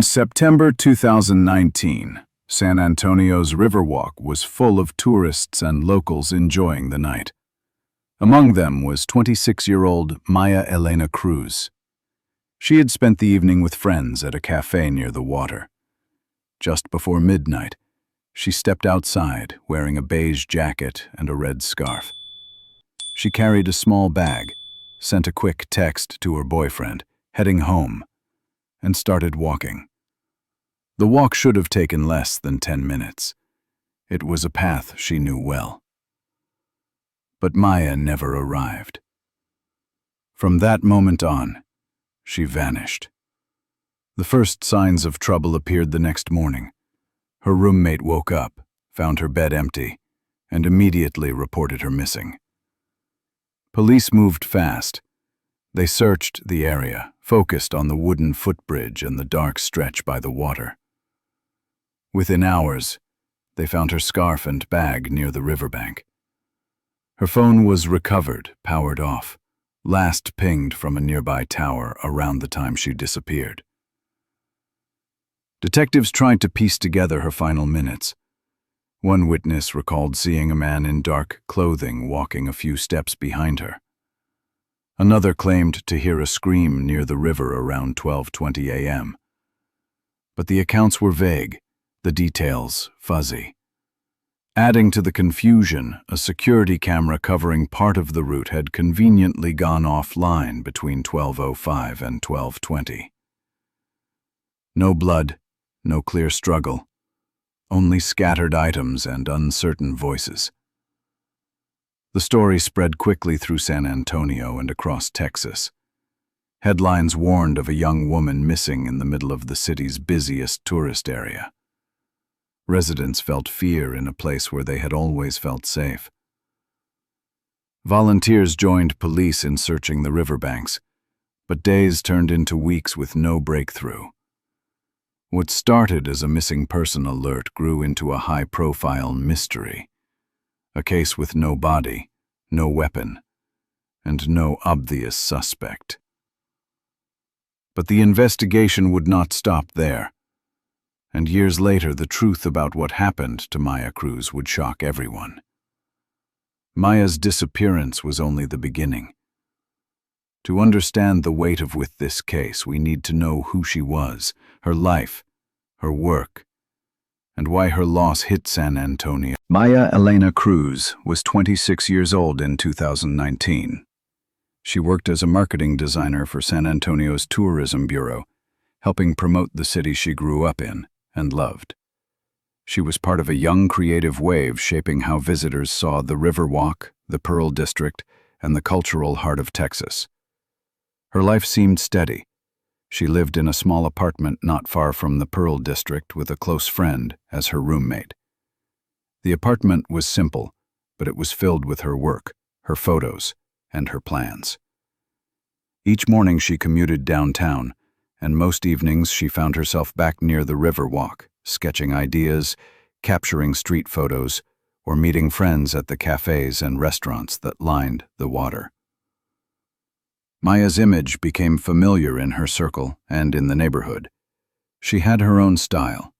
In September 2019, San Antonio's Riverwalk was full of tourists and locals enjoying the night. Among them was 26-year-old Maya Elena Cruz. She had spent the evening with friends at a café near the water. Just before midnight, she stepped outside wearing a beige jacket and a red scarf. She carried a small bag, sent a quick text to her boyfriend, heading home, and started walking. The walk should have taken less than 10 minutes. It was a path she knew well. But Maya never arrived. From that moment on, she vanished. The first signs of trouble appeared the next morning. Her roommate woke up, found her bed empty, and immediately reported her missing. Police moved fast. They searched the area, focused on the wooden footbridge and the dark stretch by the water. Within hours, they found her scarf and bag near the riverbank. Her phone was recovered, powered off, last pinged from a nearby tower around the time she disappeared. Detectives tried to piece together her final minutes. One witness recalled seeing a man in dark clothing walking a few steps behind her. Another claimed to hear a scream near the river around 12:20 a.m. But the accounts were vague, the details fuzzy. Adding to the confusion, a security camera covering part of the route had conveniently gone offline between 12:05 and 12:20. No blood, no clear struggle, only scattered items and uncertain voices. The story spread quickly through San Antonio and across Texas. Headlines warned of a young woman missing in the middle of the city's busiest tourist area. Residents felt fear in a place where they had always felt safe. Volunteers joined police in searching the riverbanks, but days turned into weeks with no breakthrough. What started as a missing person alert grew into a high-profile mystery. A case with no body, no weapon, and no obvious suspect. But the investigation would not stop there. And years later, the truth about what happened to Maya Cruz would shock everyone. Maya's disappearance was only the beginning. To understand the weight of this case, we need to know who she was, her life, her work, and why her loss hit San Antonio. Maya Elena Cruz was 26 years old in 2019. She worked as a marketing designer for San Antonio's Tourism Bureau, helping promote the city she grew up in and loved. She was part of a young creative wave shaping how visitors saw the Riverwalk, the Pearl District, and the cultural heart of Texas. Her life seemed steady. She lived in a small apartment not far from the Pearl District with a close friend as her roommate. The apartment was simple, but it was filled with her work, her photos, and her plans. Each morning she commuted downtown, and most evenings she found herself back near the Riverwalk, sketching ideas, capturing street photos, or meeting friends at the cafes and restaurants that lined the water. Maya's image became familiar in her circle and in the neighborhood. She had her own style: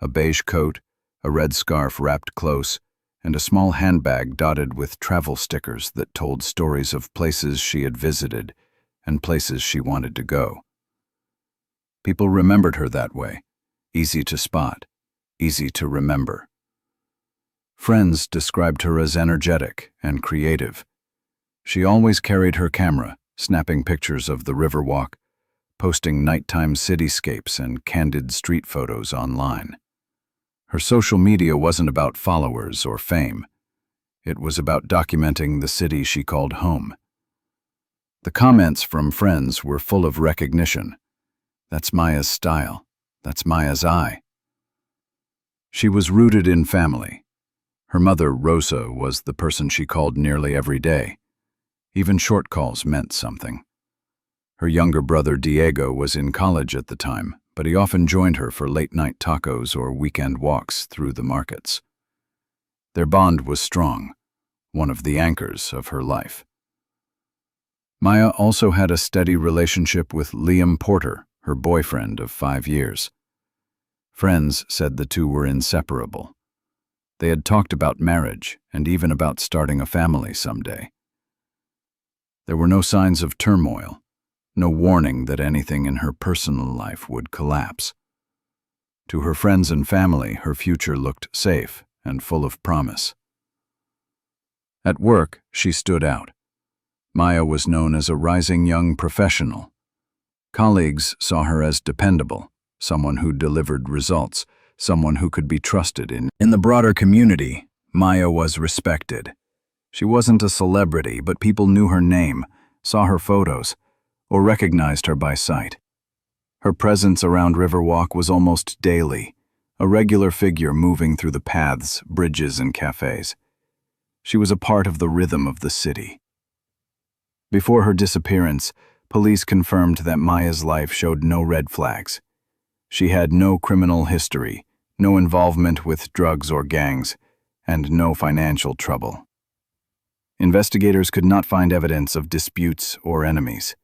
a beige coat, a red scarf wrapped close, and a small handbag dotted with travel stickers that told stories of places she had visited and places she wanted to go. People remembered her that way, easy to spot, easy to remember. Friends described her as energetic and creative. She always carried her camera, snapping pictures of the Riverwalk, posting nighttime cityscapes and candid street photos online. Her social media wasn't about followers or fame. It was about documenting the city she called home. The comments from friends were full of recognition. That's Maya's style. That's Maya's eye. She was rooted in family. Her mother, Rosa, was the person she called nearly every day. Even short calls meant something. Her younger brother, Diego, was in college at the time, but he often joined her for late-night tacos or weekend walks through the markets. Their bond was strong, one of the anchors of her life. Maya also had a steady relationship with Liam Porter, her boyfriend of 5 years. Friends said the two were inseparable. They had talked about marriage and even about starting a family someday. There were no signs of turmoil, no warning that anything in her personal life would collapse. To her friends and family, her future looked safe and full of promise. At work, she stood out. Maya was known as a rising young professional. Colleagues saw her as dependable, someone who delivered results, someone who could be trusted. In the broader community, Maya was respected. She wasn't a celebrity, but people knew her name, saw her photos, or recognized her by sight. Her presence around Riverwalk was almost daily, a regular figure moving through the paths, bridges, and cafes. She was a part of the rhythm of the city. Before her disappearance, police confirmed that Maya's life showed no red flags. She had no criminal history, no involvement with drugs or gangs, and no financial trouble. Investigators could not find evidence of disputes or enemies.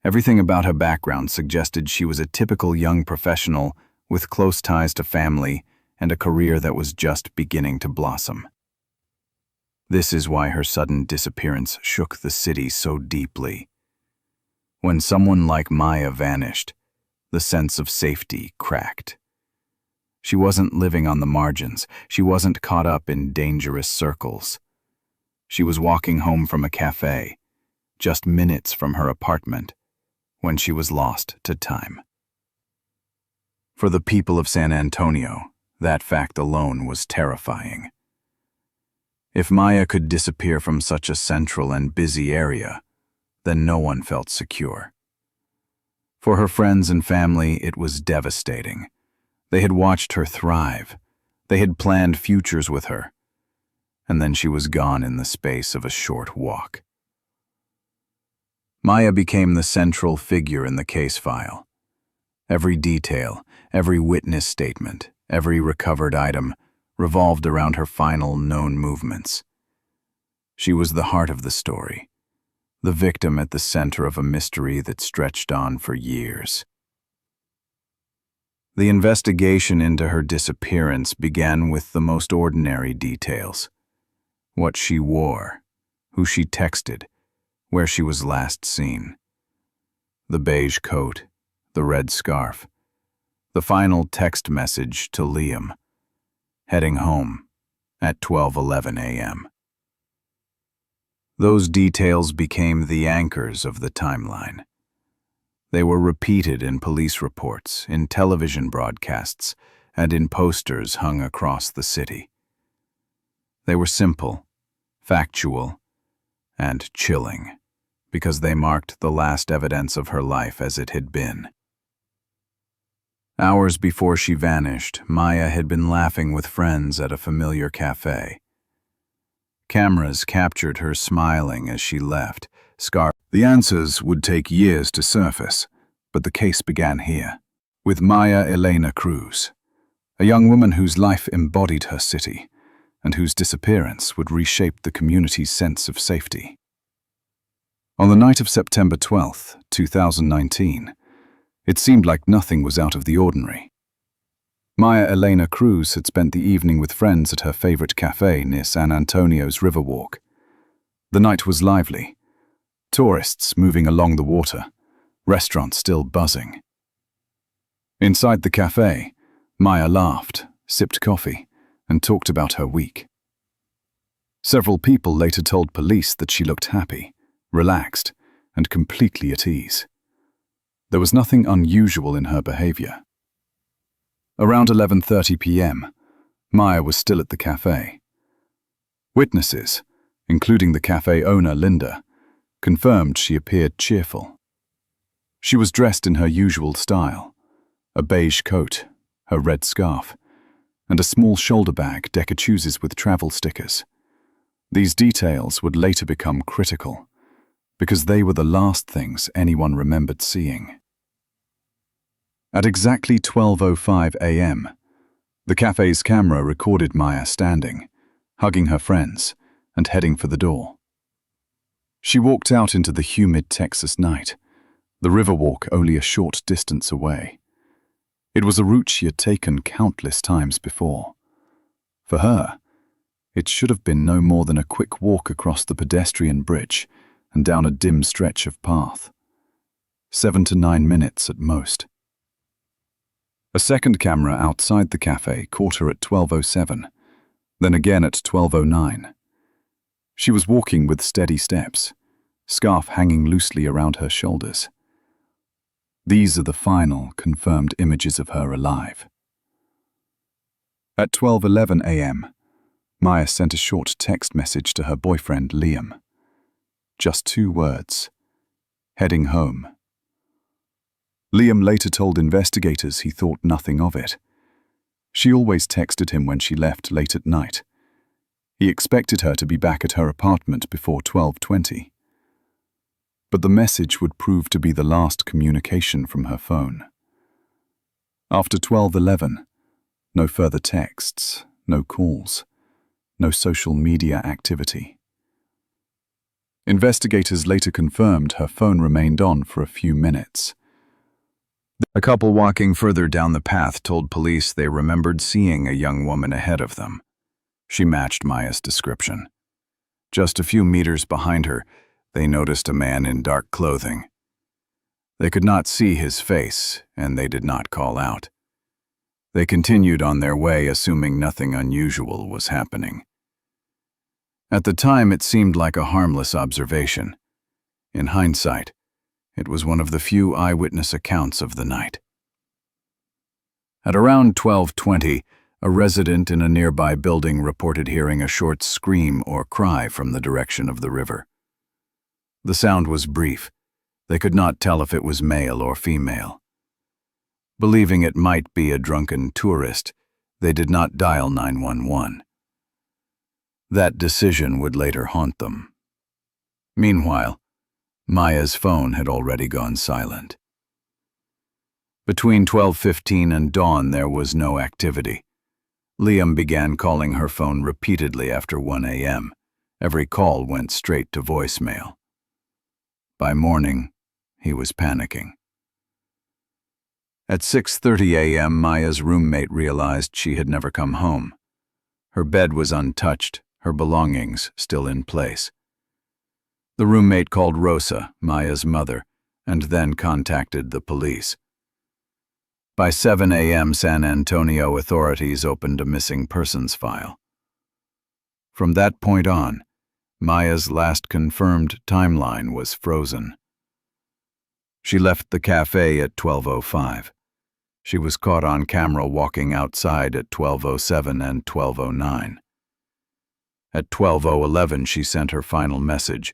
Everything about her background suggested she was a typical young professional with close ties to family and a career that was just beginning to blossom. This is why her sudden disappearance shook the city so deeply. When someone like Maya vanished, the sense of safety cracked. She wasn't living on the margins. She wasn't caught up in dangerous circles. She was walking home from a cafe, just minutes from her apartment, when she was lost to time. For the people of San Antonio, that fact alone was terrifying. If Maya could disappear from such a central and busy area, then no one felt secure. For her friends and family, it was devastating. They had watched her thrive. They had planned futures with her. And then she was gone in the space of a short walk. Maya became the central figure in the case file. Every detail, every witness statement, every recovered item revolved around her final known movements. She was the heart of the story, the victim at the center of a mystery that stretched on for years. The investigation into her disappearance began with the most ordinary details. What she wore, who she texted, where she was last seen. The beige coat, the red scarf, the final text message to Liam, heading home at 12:11 a.m. Those details became the anchors of the timeline. They were repeated in police reports, in television broadcasts, and in posters hung across the city. They were simple, factual, and chilling, because they marked the last evidence of her life as it had been. Hours before she vanished, Maya had been laughing with friends at a familiar cafe. Cameras captured her smiling as she left, scarred. The answers would take years to surface, but the case began here, with Maya Elena Cruz, a young woman whose life embodied her city, and whose disappearance would reshape the community's sense of safety. On the night of September 12, 2019, it seemed like nothing was out of the ordinary. Maya Elena Cruz had spent the evening with friends at her favorite cafe near San Antonio's Riverwalk. The night was lively. Tourists moving along the water, restaurants still buzzing. Inside the cafe, Maya laughed, sipped coffee, and talked about her week. Several people later told police that she looked happy, relaxed, and completely at ease. There was nothing unusual in her behavior. Around 11:30 p.m., Maya was still at the cafe. Witnesses, including the cafe owner Linda, confirmed she appeared cheerful. She was dressed in her usual style, a beige coat, her red scarf, and a small shoulder bag Decker chooses with travel stickers. These details would later become critical, because they were the last things anyone remembered seeing. At exactly 12:05 a.m., the cafe's camera recorded Maya standing, hugging her friends, and heading for the door. She walked out into the humid Texas night, the Riverwalk only a short distance away. It was a route she had taken countless times before. For her, it should have been no more than a quick walk across the pedestrian bridge and down a dim stretch of path. 7 to 9 minutes at most. A second camera outside the cafe caught her at 12:07, then again at 12:09. She was walking with steady steps, scarf hanging loosely around her shoulders. These are the final, confirmed images of her alive. At 12:11 a.m., Maya sent a short text message to her boyfriend, Liam. Just 2 words: heading home. Liam later told investigators he thought nothing of it. She always texted him when she left late at night. He expected her to be back at her apartment before 12:20. But the message would prove to be the last communication from her phone. After 12:11, no further texts, no calls, no social media activity. Investigators later confirmed her phone remained on for a few minutes. A couple walking further down the path told police they remembered seeing a young woman ahead of them. She matched Maya's description. Just a few meters behind her, they noticed a man in dark clothing. They could not see his face, and they did not call out. They continued on their way, assuming nothing unusual was happening. At the time, it seemed like a harmless observation. In hindsight, it was one of the few eyewitness accounts of the night. At around 12:20, a resident in a nearby building reported hearing a short scream or cry from the direction of the river. The sound was brief. They could not tell if it was male or female. Believing it might be a drunken tourist, they did not dial 911. That decision would later haunt them. Meanwhile, Maya's phone had already gone silent. Between 12:15 and dawn, there was no activity. Liam began calling her phone repeatedly after 1 a.m. Every call went straight to voicemail. By morning, he was panicking. At 6:30 a.m., Maya's roommate realized she had never come home. Her bed was untouched, her belongings still in place. The roommate called Rosa, Maya's mother, and then contacted the police. By 7 a.m., San Antonio authorities opened a missing persons file. From that point on, Maya's last confirmed timeline was frozen. She left the cafe at 12:05. She was caught on camera walking outside at 12:07 and 12:09. At 12:11, she sent her final message,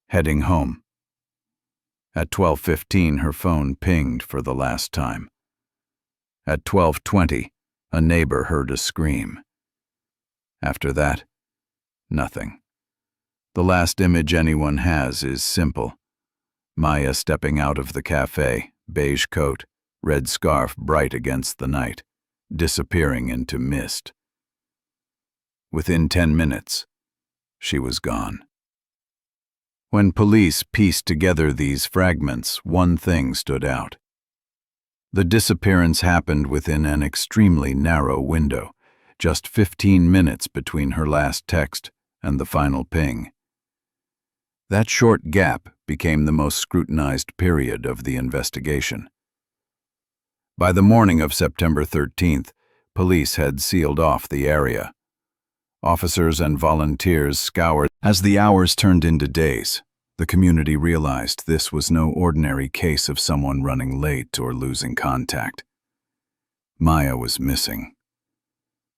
heading home. At 12:15, her phone pinged for the last time. At 12:20, a neighbor heard a scream. After that, nothing. The last image anyone has is simple. Maya stepping out of the cafe, beige coat, red scarf bright against the night, disappearing into mist. Within 10 minutes, she was gone. When police pieced together these fragments, one thing stood out. The disappearance happened within an extremely narrow window, just 15 minutes between her last text and the final ping. That short gap became the most scrutinized period of the investigation. By the morning of September 13th, police had sealed off the area. Officers and volunteers scoured. As the hours turned into days, the community realized this was no ordinary case of someone running late or losing contact. Maya was missing,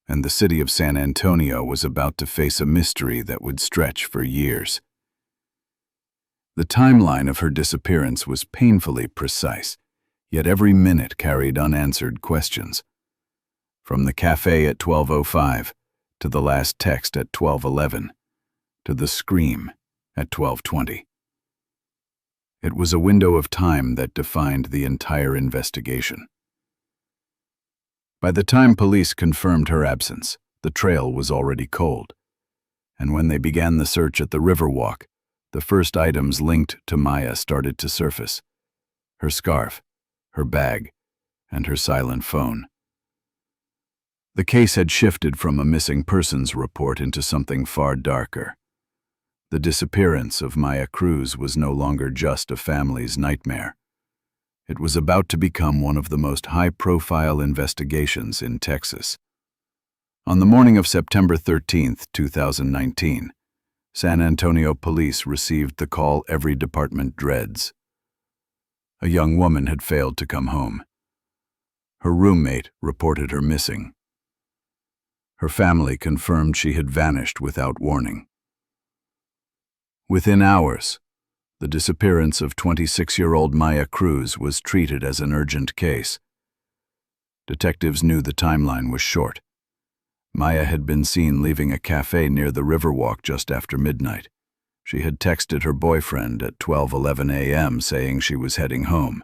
and the city of San Antonio was about to face a mystery that would stretch for years. The timeline of her disappearance was painfully precise, yet every minute carried unanswered questions. From the cafe at 12:05, to the last text at 12:11, to the scream at 12:20. It was a window of time that defined the entire investigation. By the time police confirmed her absence, the trail was already cold, and when they began the search at the Riverwalk, the first items linked to Maya started to surface. Her scarf, her bag, and her silent phone. The case had shifted from a missing persons report into something far darker. The disappearance of Maya Cruz was no longer just a family's nightmare. It was about to become one of the most high-profile investigations in Texas. On the morning of September 13, 2019, San Antonio police received the call every department dreads. A young woman had failed to come home. Her roommate reported her missing. Her family confirmed she had vanished without warning. Within hours, the disappearance of 26-year-old Maya Cruz was treated as an urgent case. Detectives knew the timeline was short. Maya had been seen leaving a café near the Riverwalk just after midnight. She had texted her boyfriend at 12:11 a.m. saying she was heading home.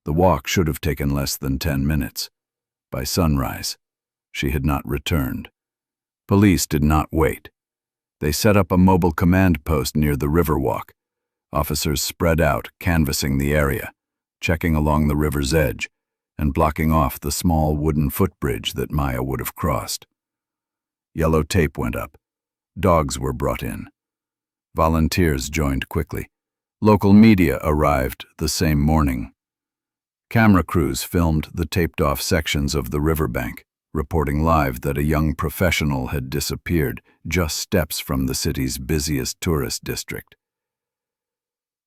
The walk should have taken less than 10 minutes. By sunrise, she had not returned. Police did not wait. They set up a mobile command post near the Riverwalk. Officers spread out, canvassing the area, checking along the river's edge, and blocking off the small wooden footbridge that Maya would have crossed. Yellow tape went up. Dogs were brought in. Volunteers joined quickly. Local media arrived the same morning. Camera crews filmed the taped-off sections of the riverbank, reporting live that a young professional had disappeared just steps from the city's busiest tourist district.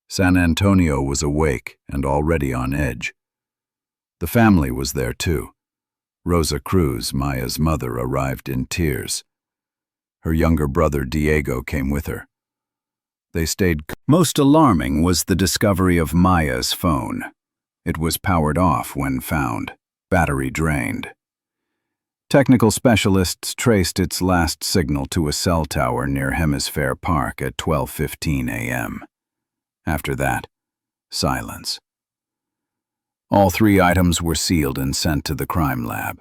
San Antonio was awake and already on edge. The family was there too. Rosa Cruz, Maya's mother, arrived in tears. Her younger brother Diego came with her. They stayed. Most alarming was the discovery of Maya's phone. It was powered off when found, battery drained. Technical specialists traced its last signal to a cell tower near Hemisphere Park at 12:15 a.m. After that, silence. All three items were sealed and sent to the crime lab.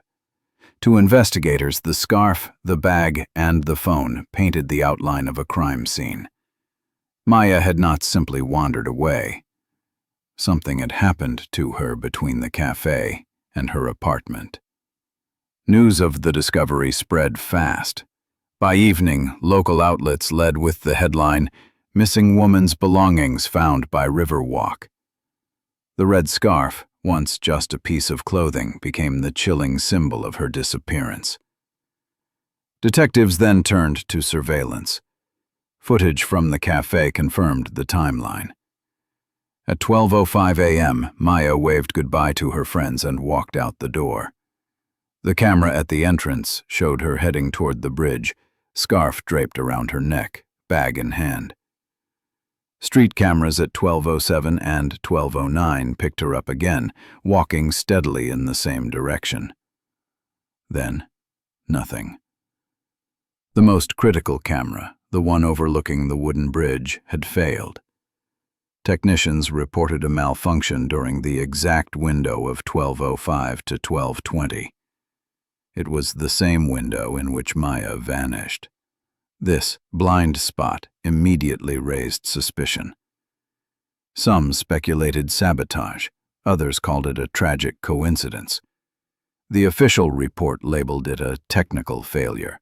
To investigators, the scarf, the bag, and the phone painted the outline of a crime scene. Maya had not simply wandered away. Something had happened to her between the cafe and her apartment. News of the discovery spread fast. By evening, local outlets led with the headline, "Missing Woman's Belongings Found by Riverwalk." The red scarf, once just a piece of clothing, became the chilling symbol of her disappearance. Detectives then turned to surveillance. Footage from the cafe confirmed the timeline. At 12:05 a.m., Maya waved goodbye to her friends and walked out the door. The camera at the entrance showed her heading toward the bridge, scarf draped around her neck, bag in hand. Street cameras at 12:07 and 12:09 picked her up again, walking steadily in the same direction. Then, nothing. The most critical camera, the one overlooking the wooden bridge, had failed. Technicians reported a malfunction during the exact window of 12:05 to 12:20. It was the same window in which Maya vanished. This blind spot immediately raised suspicion. Some speculated sabotage, others called it a tragic coincidence. The official report labeled it a technical failure.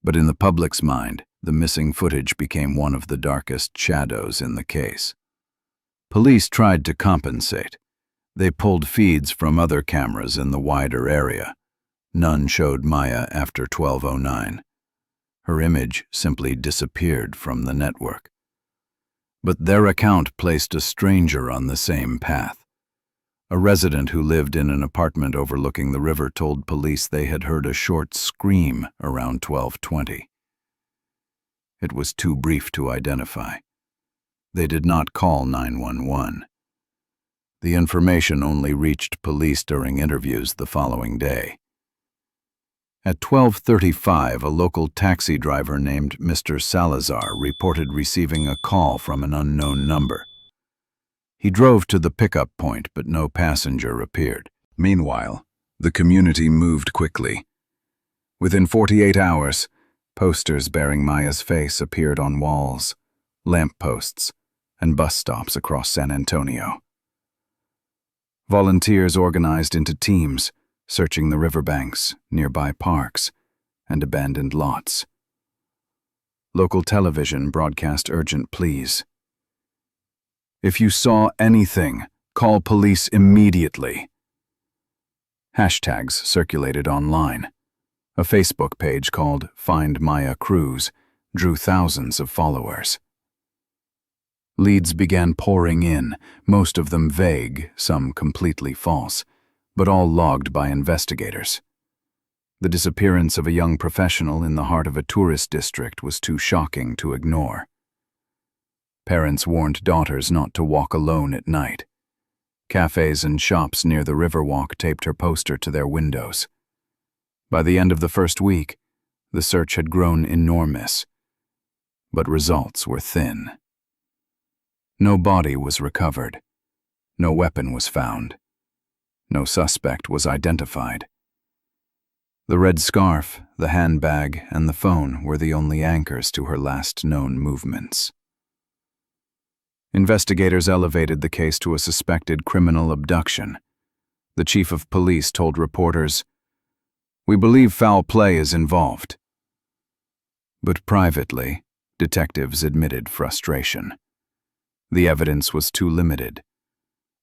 But in the public's mind, the missing footage became one of the darkest shadows in the case. Police tried to compensate. They pulled feeds from other cameras in the wider area. None showed Maya after 12:09. Her image simply disappeared from the network. But their account placed a stranger on the same path. A resident who lived in an apartment overlooking the river told police they had heard a short scream around 12:20. It was too brief to identify. They did not call 911. The information only reached police during interviews the following day. At 12:35, a local taxi driver named Mr. Salazar reported receiving a call from an unknown number. He drove to the pickup point, but no passenger appeared. Meanwhile, the community moved quickly. Within 48 hours, posters bearing Maya's face appeared on walls, lampposts, and bus stops across San Antonio. Volunteers organized into teams, searching the riverbanks, nearby parks, and abandoned lots. Local television broadcast urgent pleas. "If you saw anything, call police immediately." Hashtags circulated online. A Facebook page called Find Maya Cruz drew thousands of followers. Leads began pouring in, most of them vague, some completely false, but all logged by investigators. The disappearance of a young professional in the heart of a tourist district was too shocking to ignore. Parents warned daughters not to walk alone at night. Cafes and shops near the Riverwalk taped her poster to their windows. By the end of the first week, the search had grown enormous, but results were thin. No body was recovered. No weapon was found. No suspect was identified. The red scarf, the handbag, and the phone were the only anchors to her last known movements. Investigators elevated the case to a suspected criminal abduction. The chief of police told reporters, "We believe foul play is involved." But privately, detectives admitted frustration. The evidence was too limited.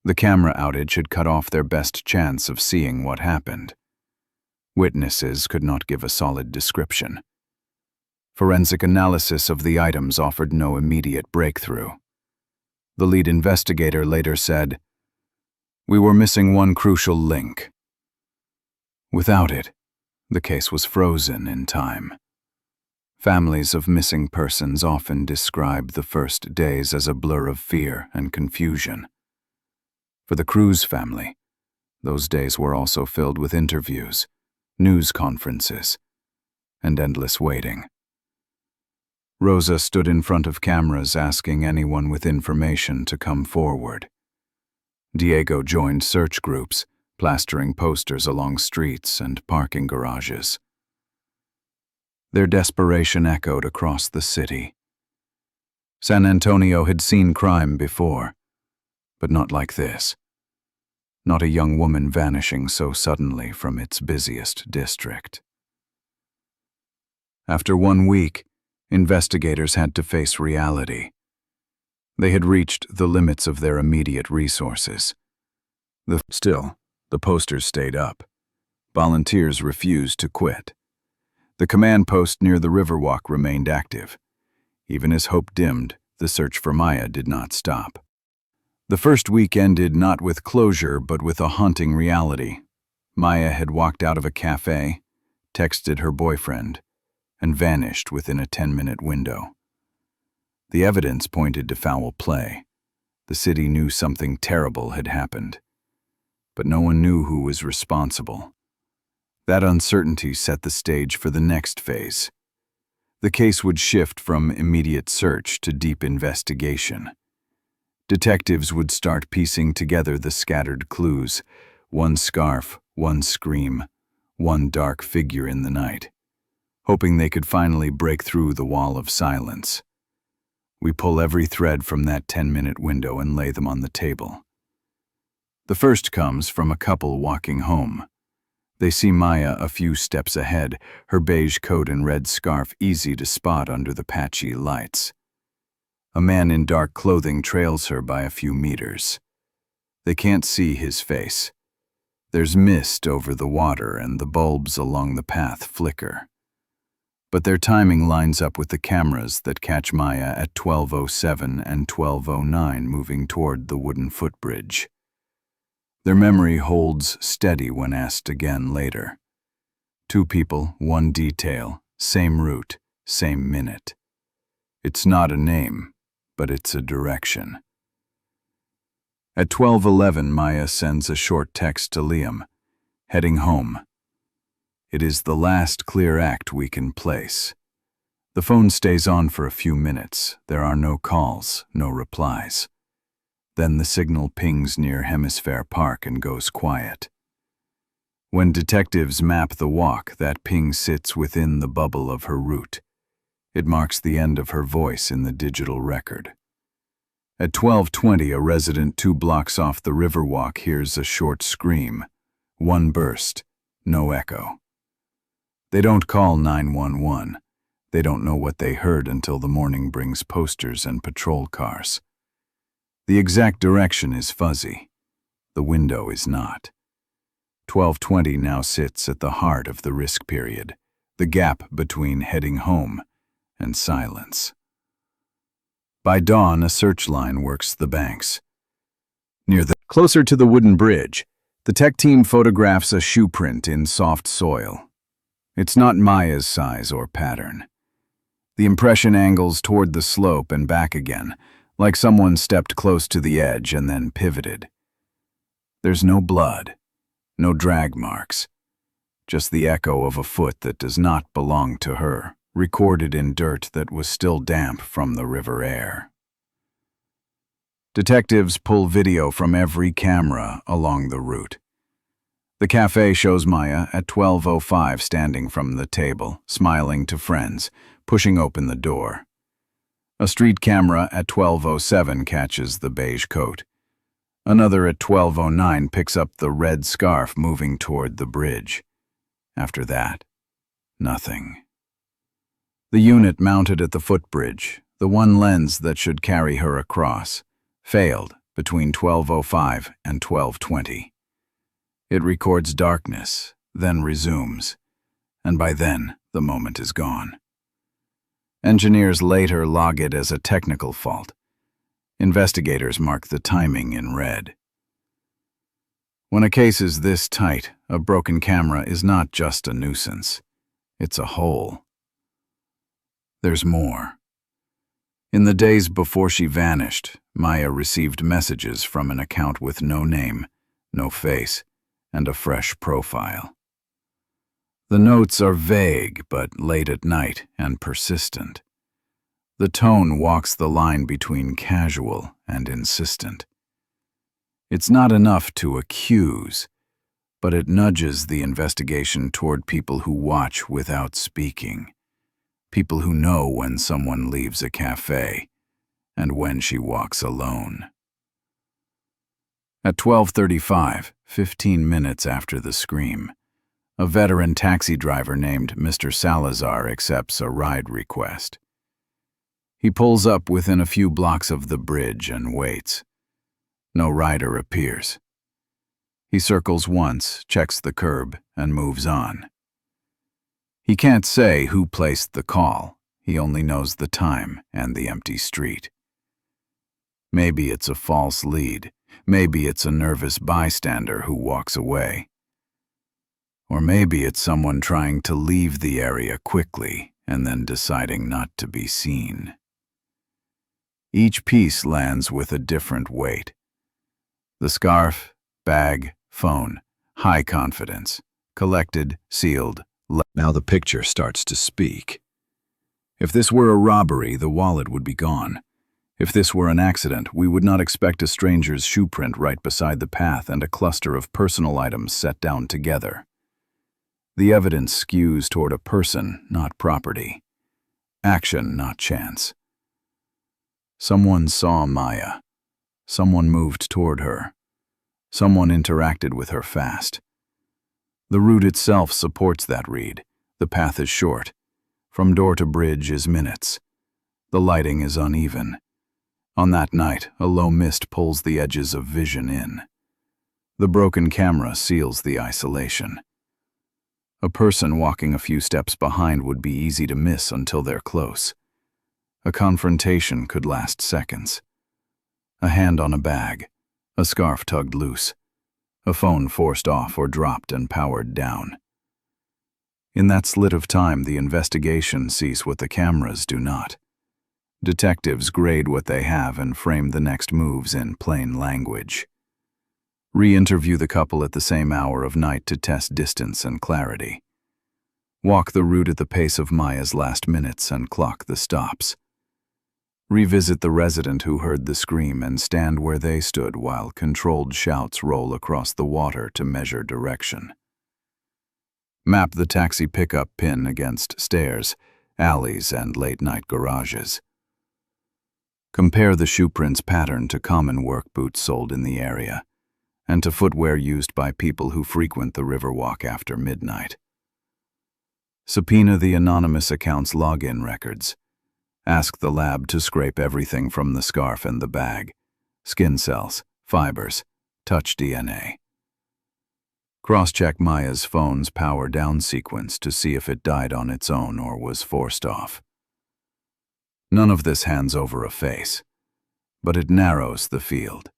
The camera outage had cut off their best chance of seeing what happened. Witnesses could not give a solid description. Forensic analysis of the items offered no immediate breakthrough. The lead investigator later said, "We were missing one crucial link." Without it, the case was frozen in time. Families of missing persons often describe the first days as a blur of fear and confusion. For the Cruz family, those days were also filled with interviews, news conferences, and endless waiting. Rosa stood in front of cameras asking anyone with information to come forward. Diego joined search groups, plastering posters along streets and parking garages. Their desperation echoed across the city. San Antonio had seen crime before, but not like this. Not a young woman vanishing so suddenly from its busiest district. After 1 week, investigators had to face reality. They had reached the limits of their immediate resources. Still, the posters stayed up. Volunteers refused to quit. The command post near the Riverwalk remained active. Even as hope dimmed, the search for Maya did not stop. The first week ended not with closure, but with a haunting reality. Maya had walked out of a cafe, texted her boyfriend, and vanished within a 10-minute window. The evidence pointed to foul play. The city knew something terrible had happened, but no one knew who was responsible. That uncertainty set the stage for the next phase. The case would shift from immediate search to deep investigation. Detectives would start piecing together the scattered clues, one scarf, one scream, one dark figure in the night, hoping they could finally break through the wall of silence. We pull every thread from that 10-minute window and lay them on the table. The first comes from a couple walking home. They see Maya a few steps ahead, her beige coat and red scarf easy to spot under the patchy lights. A man in dark clothing trails her by a few meters. They can't see his face. There's mist over the water and the bulbs along the path flicker. But their timing lines up with the cameras that catch Maya at 12:07 and 12:09 moving toward the wooden footbridge. Their memory holds steady when asked again later. 2 people, 1 detail, same route, same minute. It's not a name, but it's a direction. At 12:11, Maya sends a short text to Liam, heading home. It is the last clear act we can place. The phone stays on for a few minutes. There are no calls, no replies. Then the signal pings near Hemisphere Park and goes quiet. When detectives map the walk, that ping sits within the bubble of her route. It marks the end of her voice in the digital record. At 12:20, a resident 2 blocks off the Riverwalk hears a short scream. One burst, no echo. They don't call 911. They don't know what they heard until the morning brings posters and patrol cars. The exact direction is fuzzy. The window is not. 12:20 now sits at the heart of the risk period, the gap between heading home and silence. By dawn, a search line works the banks. Closer to the wooden bridge, the tech team photographs a shoe print in soft soil. It's not Maya's size or pattern. The impression angles toward the slope and back again, like someone stepped close to the edge and then pivoted. There's no blood, no drag marks, just the echo of a foot that does not belong to her, recorded in dirt that was still damp from the river air. Detectives pull video from every camera along the route. The café shows Maya at 12:05 standing from the table, smiling to friends, pushing open the door. A street camera at 12:07 catches the beige coat. Another at 12:09 picks up the red scarf moving toward the bridge. After that, nothing. The unit mounted at the footbridge, the one lens that should carry her across, failed between 12:05 and 12:20. It records darkness, then resumes, and by then the moment is gone. Engineers later log it as a technical fault. Investigators mark the timing in red. When a case is this tight, a broken camera is not just a nuisance. It's a hole. There's more. In the days before she vanished, Maya received messages from an account with no name, no face, and a fresh profile. The notes are vague but late at night and persistent. The tone walks the line between casual and insistent. It's not enough to accuse, but it nudges the investigation toward people who watch without speaking. People who know when someone leaves a cafe and when she walks alone. At 12:35, 15 minutes after the scream, a veteran taxi driver named Mr. Salazar accepts a ride request. He pulls up within a few blocks of the bridge and waits. No rider appears. He circles once, checks the curb, and moves on. He can't say who placed the call. He only knows the time and the empty street. Maybe it's a false lead. Maybe it's a nervous bystander who walks away. Or maybe it's someone trying to leave the area quickly and then deciding not to be seen. Each piece lands with a different weight. The scarf, bag, phone, high confidence, collected, sealed. Now the picture starts to speak. If this were a robbery, the wallet would be gone. If this were an accident, we would not expect a stranger's shoe print right beside the path and a cluster of personal items set down together. The evidence skews toward a person, not property. Action, not chance. Someone saw Maya. Someone moved toward her. Someone interacted with her fast. The route itself supports that read. The path is short. From door to bridge is minutes. The lighting is uneven. On that night, a low mist pulls the edges of vision in. The broken camera seals the isolation. A person walking a few steps behind would be easy to miss until they're close. A confrontation could last seconds. A hand on a bag, a scarf tugged loose, a phone forced off or dropped and powered down. In that slit of time, the investigation sees what the cameras do not. Detectives grade what they have and frame the next moves in plain language. Re-interview the couple at the same hour of night to test distance and clarity. Walk the route at the pace of Maya's last minutes and clock the stops. Revisit the resident who heard the scream and stand where they stood while controlled shouts roll across the water to measure direction. Map the taxi pickup pin against stairs, alleys, and late-night garages. Compare the shoe print's pattern to common work boots sold in the area, and to footwear used by people who frequent the Riverwalk after midnight. Subpoena the anonymous account's login records. Ask the lab to scrape everything from the scarf and the bag: skin cells, fibers, touch DNA. Cross-check Maya's phone's power down sequence to see if it died on its own or was forced off. None of this hands over a face, but it narrows the field.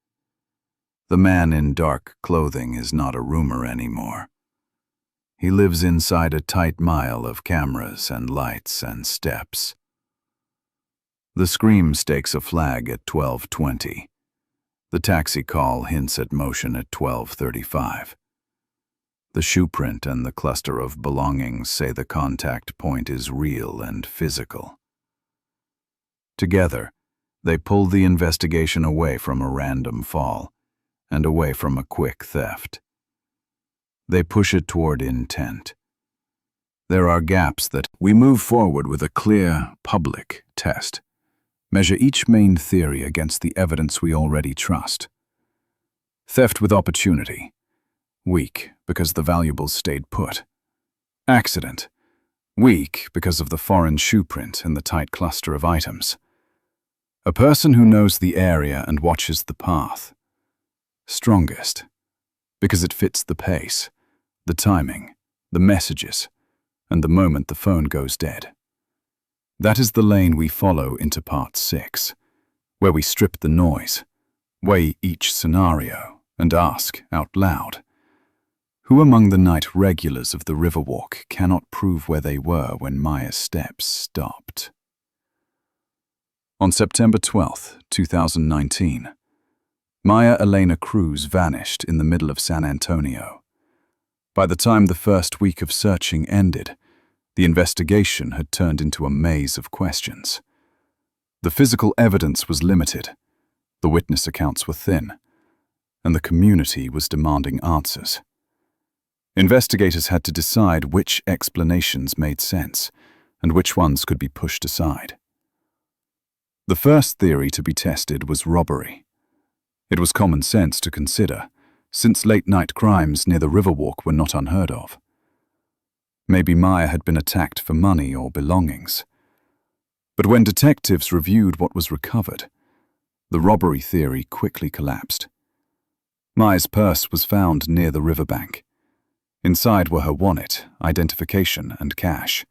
The man in dark clothing is not a rumor anymore. He lives inside a tight mile of cameras and lights and steps. The scream stakes a flag at 12:20. The taxi call hints at motion at 12:35. The shoe print and the cluster of belongings say the contact point is real and physical. Together, they pull the investigation away from a random fall and away from a quick theft. They push it toward intent. There are gaps that we move forward with a clear, public test. Measure each main theory against the evidence we already trust. Theft with opportunity. Weak, because the valuables stayed put. Accident. Weak, because of the foreign shoe print and the tight cluster of items. A person who knows the area and watches the path. Strongest, because it fits the pace, the timing, the messages, and the moment the phone goes dead. That is the lane we follow into Part 6, where we strip the noise, weigh each scenario, and ask out loud, who among the night regulars of the Riverwalk cannot prove where they were when Maya's steps stopped? On September 12, 2019, Maya Elena Cruz vanished in the middle of San Antonio. By the time the first week of searching ended, the investigation had turned into a maze of questions. The physical evidence was limited, the witness accounts were thin, and the community was demanding answers. Investigators had to decide which explanations made sense and which ones could be pushed aside. The first theory to be tested was robbery. It was common sense to consider, since late-night crimes near the Riverwalk were not unheard of. Maybe Maya had been attacked for money or belongings. But when detectives reviewed what was recovered, the robbery theory quickly collapsed. Maya's purse was found near the riverbank. Inside were her wallet, identification, and cash.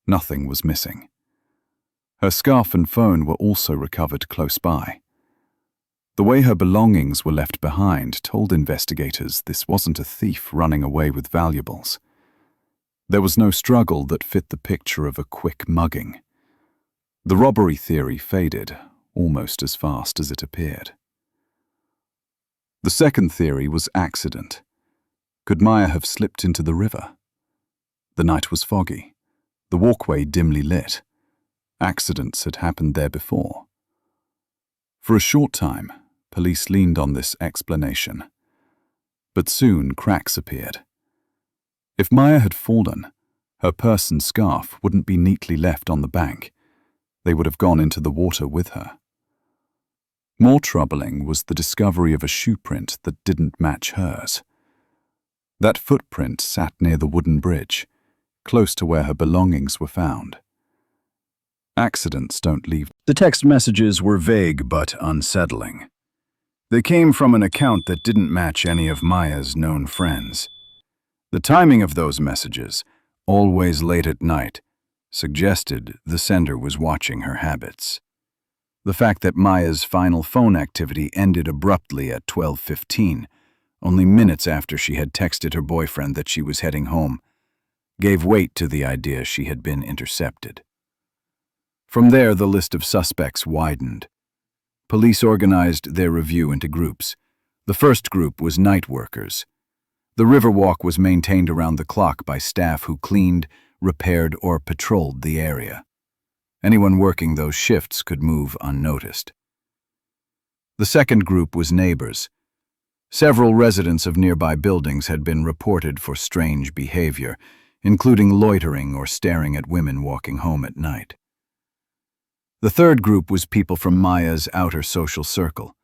Nothing was missing. Her scarf and phone were also recovered close by. The way her belongings were left behind told investigators this wasn't a thief running away with valuables. There was no struggle that fit the picture of a quick mugging. The robbery theory faded almost as fast as it appeared. The second theory was accident. Could Maya have slipped into the river? The night was foggy, the walkway dimly lit. Accidents had happened there before. For a short time, police leaned on this explanation. But soon cracks appeared. If Maya had fallen, her purse and scarf wouldn't be neatly left on the bank. They would have gone into the water with her. More troubling was the discovery of a shoe print that didn't match hers. That footprint sat near the wooden bridge, close to where her belongings were found. Accidents don't leave. The text messages were vague but unsettling. They came from an account that didn't match any of Maya's known friends. The timing of those messages, always late at night, suggested the sender was watching her habits. The fact that Maya's final phone activity ended abruptly at 12:15, only minutes after she had texted her boyfriend that she was heading home, gave weight to the idea she had been intercepted. From there, the list of suspects widened. Police organized their review into groups. The first group was night workers. The Riverwalk was maintained around the clock by staff who cleaned, repaired, or patrolled the area. Anyone working those shifts could move unnoticed. The second group was neighbors. Several residents of nearby buildings had been reported for strange behavior, including loitering or staring at women walking home at night. The third group was people from Maya's outer social circle,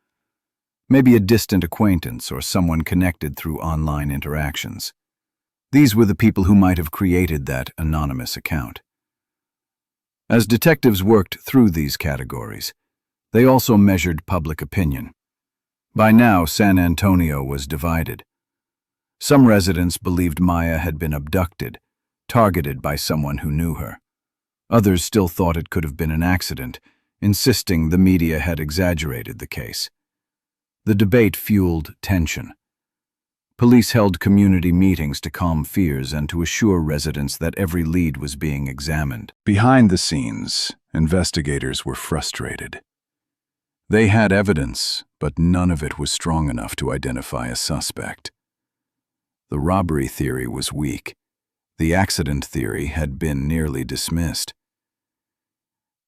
maybe a distant acquaintance or someone connected through online interactions. These were the people who might have created that anonymous account. As detectives worked through these categories, they also measured public opinion. By now, San Antonio was divided. Some residents believed Maya had been abducted, targeted by someone who knew her. Others still thought it could have been an accident, insisting the media had exaggerated the case. The debate fueled tension. Police held community meetings to calm fears and to assure residents that every lead was being examined. Behind the scenes, investigators were frustrated. They had evidence, but none of it was strong enough to identify a suspect. The robbery theory was weak. The accident theory had been nearly dismissed.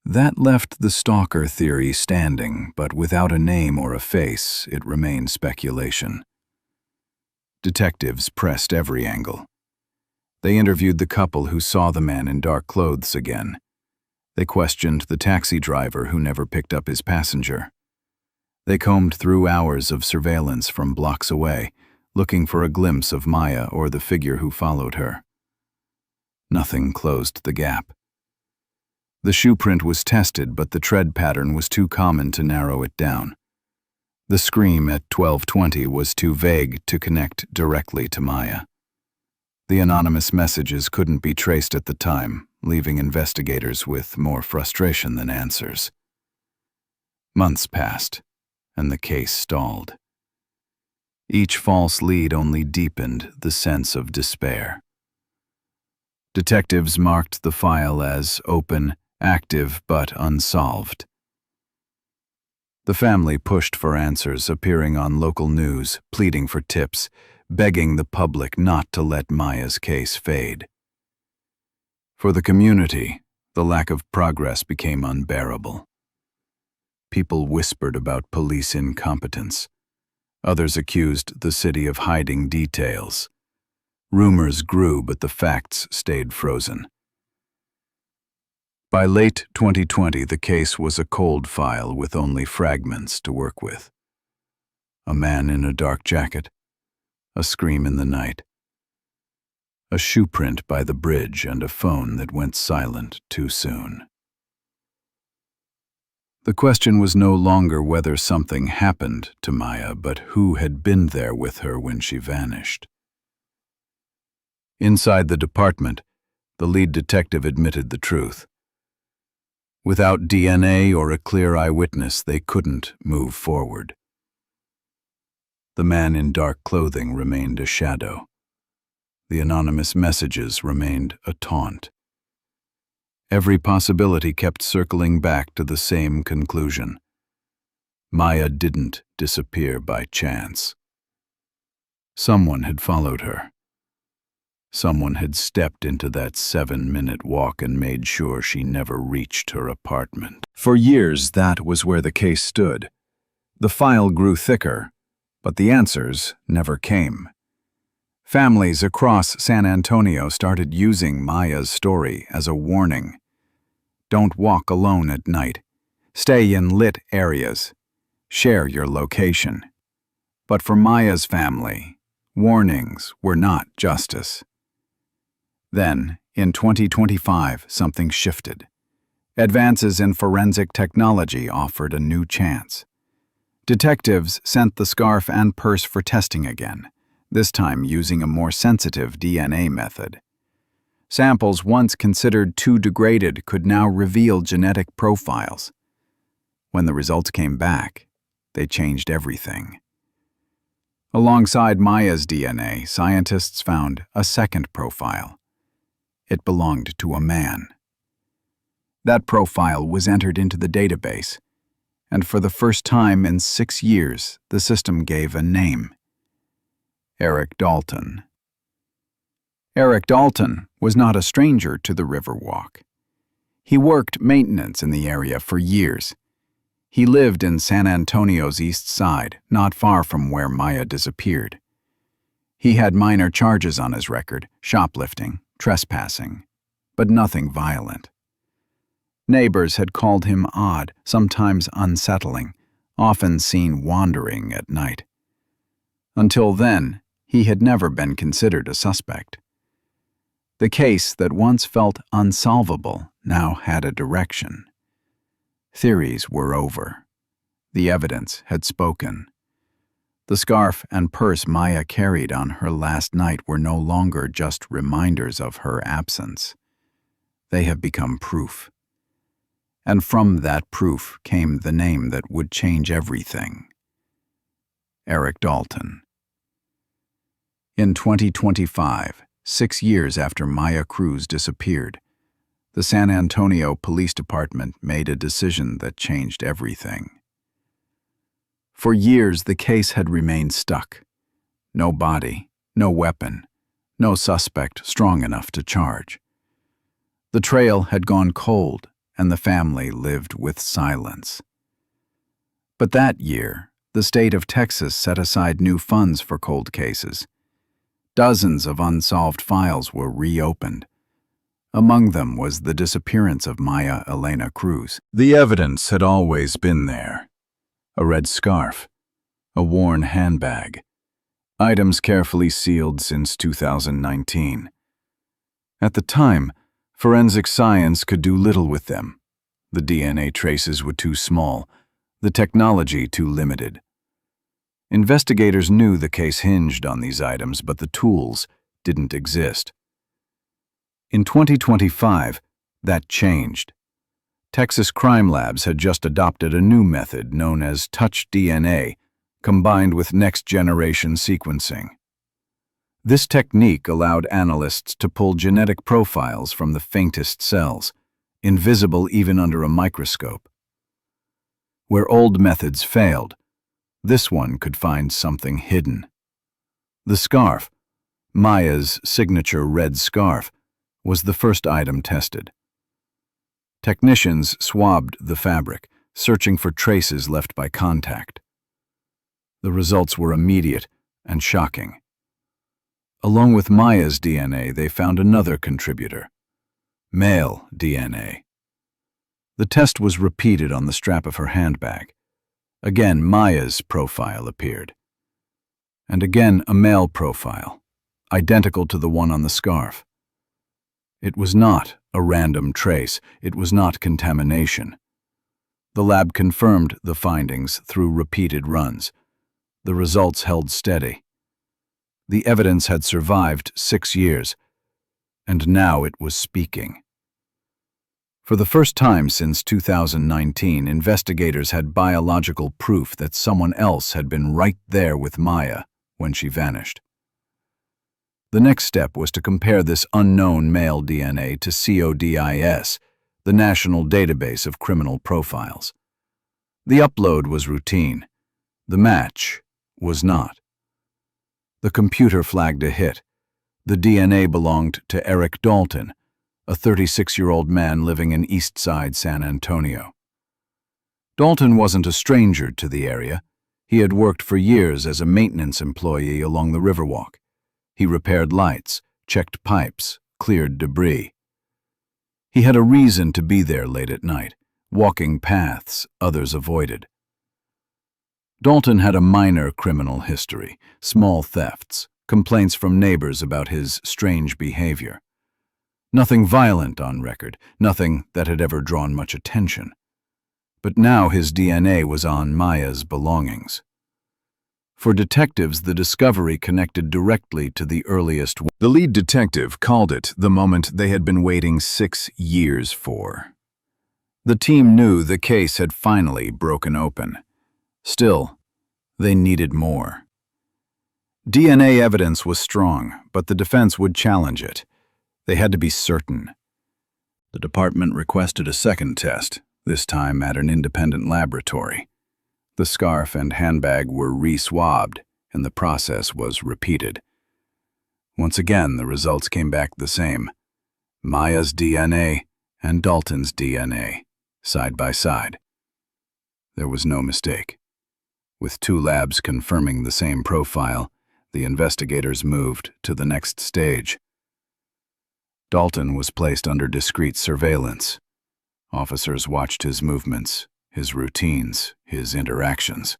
That left the stalker theory standing, but without a name or a face, it remained speculation. Detectives pressed every angle. They interviewed the couple who saw the man in dark clothes again. They questioned the taxi driver who never picked up his passenger. They combed through hours of surveillance from blocks away, looking for a glimpse of Maya or the figure who followed her. Nothing closed the gap. The shoe print was tested, but the tread pattern was too common to narrow it down. The scream at 12:20 was too vague to connect directly to Maya. The anonymous messages couldn't be traced at the time, leaving investigators with more frustration than answers. Months passed, and the case stalled. Each false lead only deepened the sense of despair. Detectives marked the file as open, active, but unsolved. The family pushed for answers, appearing on local news, pleading for tips, begging the public not to let Maya's case fade. For the community, the lack of progress became unbearable. People whispered about police incompetence. Others accused the city of hiding details. Rumors grew, but the facts stayed frozen. By late 2020, the case was a cold file with only fragments to work with. A man in a dark jacket, a scream in the night, a shoe print by the bridge, and a phone that went silent too soon. The question was no longer whether something happened to Maya, but who had been there with her when she vanished. Inside the department, the lead detective admitted the truth. Without DNA or a clear eyewitness, they couldn't move forward. The man in dark clothing remained a shadow. The anonymous messages remained a taunt. Every possibility kept circling back to the same conclusion. Maya didn't disappear by chance. Someone had followed her. Someone had stepped into that 7-minute walk and made sure she never reached her apartment. For years, that was where the case stood. The file grew thicker, but the answers never came. Families across San Antonio started using Maya's story as a warning. Don't walk alone at night. Stay in lit areas. Share your location. But for Maya's family, warnings were not justice. Then, in 2025, something shifted. Advances in forensic technology offered a new chance. Detectives sent the scarf and purse for testing again, this time using a more sensitive DNA method. Samples once considered too degraded could now reveal genetic profiles. When the results came back, they changed everything. Alongside Maya's DNA, scientists found a second profile. It belonged to a man. That profile was entered into the database, and for the first time in 6 years, the system gave a name: Eric Dalton. Eric Dalton was not a stranger to the Riverwalk. He worked maintenance in the area for years. He lived in San Antonio's east side, not far from where Maya disappeared. He had minor charges on his record: shoplifting, trespassing, but nothing violent. Neighbors had called him odd, sometimes unsettling, often seen wandering at night. Until then, he had never been considered a suspect. The case that once felt unsolvable now had a direction. Theories were over. The evidence had spoken. The scarf and purse Maya carried on her last night were no longer just reminders of her absence. They have become proof. And from that proof came the name that would change everything. Eric Dalton. In 2025, 6 years after Maya Cruz disappeared, the San Antonio Police Department made a decision that changed everything. For years, the case had remained stuck. No body, no weapon, no suspect strong enough to charge. The trail had gone cold, and the family lived with silence. But that year, the state of Texas set aside new funds for cold cases. Dozens of unsolved files were reopened. Among them was the disappearance of Maya Elena Cruz. The evidence had always been there. A red scarf, a worn handbag, items carefully sealed since 2019. At the time, forensic science could do little with them. The DNA traces were too small, the technology too limited. Investigators knew the case hinged on these items, but the tools didn't exist. In 2025, that changed. Texas crime labs had just adopted a new method known as touch DNA, combined with next-generation sequencing. This technique allowed analysts to pull genetic profiles from the faintest cells, invisible even under a microscope. Where old methods failed, this one could find something hidden. The scarf, Maya's signature red scarf, was the first item tested. Technicians swabbed the fabric, searching for traces left by contact. The results were immediate and shocking. Along with Maya's DNA, they found another contributor, male DNA. The test was repeated on the strap of her handbag. Again, Maya's profile appeared. And again, a male profile, identical to the one on the scarf. It was not a random trace. It was not contamination. The lab confirmed the findings through repeated runs. The results held steady. The evidence had survived 6 years, and now it was speaking. For the first time since 2019, investigators had biological proof that someone else had been right there with Maya when she vanished. The next step was to compare this unknown male DNA to CODIS, the National Database of Criminal Profiles. The upload was routine. The match was not. The computer flagged a hit. The DNA belonged to Eric Dalton, a 36-year-old man living in East Side San Antonio. Dalton wasn't a stranger to the area. He had worked for years as a maintenance employee along the Riverwalk. He repaired lights, checked pipes, cleared debris. He had a reason to be there late at night, walking paths others avoided. Dalton had a minor criminal history, small thefts, complaints from neighbors about his strange behavior. Nothing violent on record, nothing that had ever drawn much attention. But now his DNA was on Maya's belongings. For detectives, the discovery connected directly to the earliest. The lead detective called it the moment they had been waiting 6 years for. The team knew the case had finally broken open. Still, they needed more. DNA evidence was strong, but the defense would challenge it. They had to be certain. The department requested a second test, this time at an independent laboratory. The scarf and handbag were re-swabbed, and the process was repeated. Once again, the results came back the same. Maya's DNA and Dalton's DNA, side by side. There was no mistake. With 2 labs confirming the same profile, the investigators moved to the next stage. Dalton was placed under discreet surveillance. Officers watched his movements, his routines, his interactions.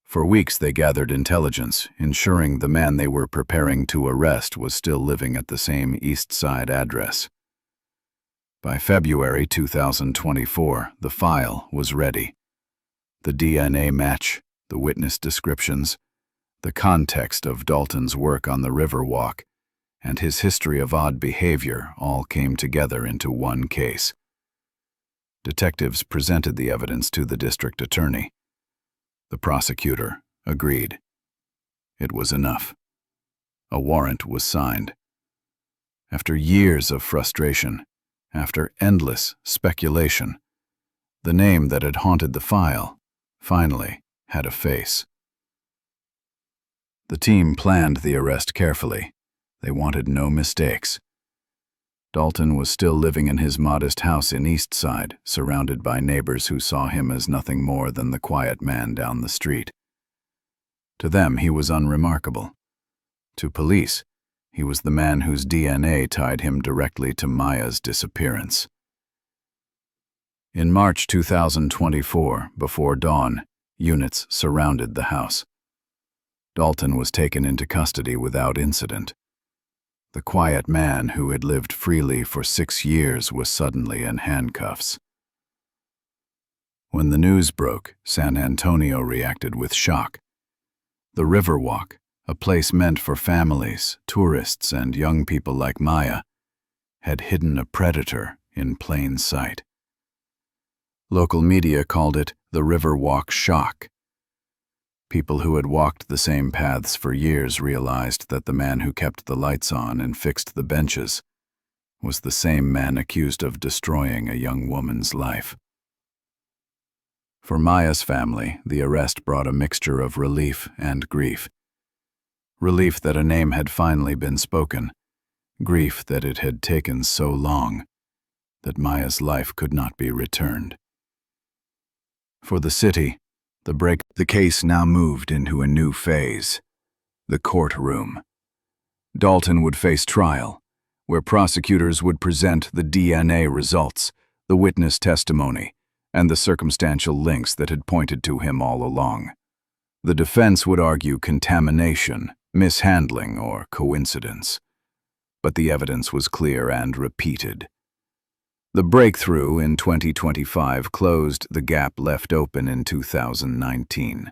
For weeks they gathered intelligence, ensuring the man they were preparing to arrest was still living at the same East Side address. By February 2024, the file was ready. The DNA match, the witness descriptions, the context of Dalton's work on the Riverwalk, and his history of odd behavior all came together into one case. Detectives presented the evidence to the district attorney. The prosecutor agreed. It was enough. A warrant was signed. After years of frustration, after endless speculation, the name that had haunted the file finally had a face. The team planned the arrest carefully. They wanted no mistakes. Dalton was still living in his modest house in East Side, surrounded by neighbors who saw him as nothing more than the quiet man down the street. To them, he was unremarkable. To police, he was the man whose DNA tied him directly to Maya's disappearance. In March 2024, before dawn, units surrounded the house. Dalton was taken into custody without incident. The quiet man who had lived freely for 6 years was suddenly in handcuffs. When the news broke, San Antonio reacted with shock. The Riverwalk, a place meant for families, tourists, and young people like Maya, had hidden a predator in plain sight. Local media called it the Riverwalk shock. People who had walked the same paths for years realized that the man who kept the lights on and fixed the benches was the same man accused of destroying a young woman's life. For Maya's family, the arrest brought a mixture of relief and grief. Relief that a name had finally been spoken, grief that it had taken so long that Maya's life could not be returned. For the city, the case now moved into a new phase, the courtroom. Dalton would face trial, where prosecutors would present the DNA results, the witness testimony, and the circumstantial links that had pointed to him all along. The defense would argue contamination, mishandling, or coincidence. But the evidence was clear and repeated. The breakthrough in 2025 closed the gap left open in 2019.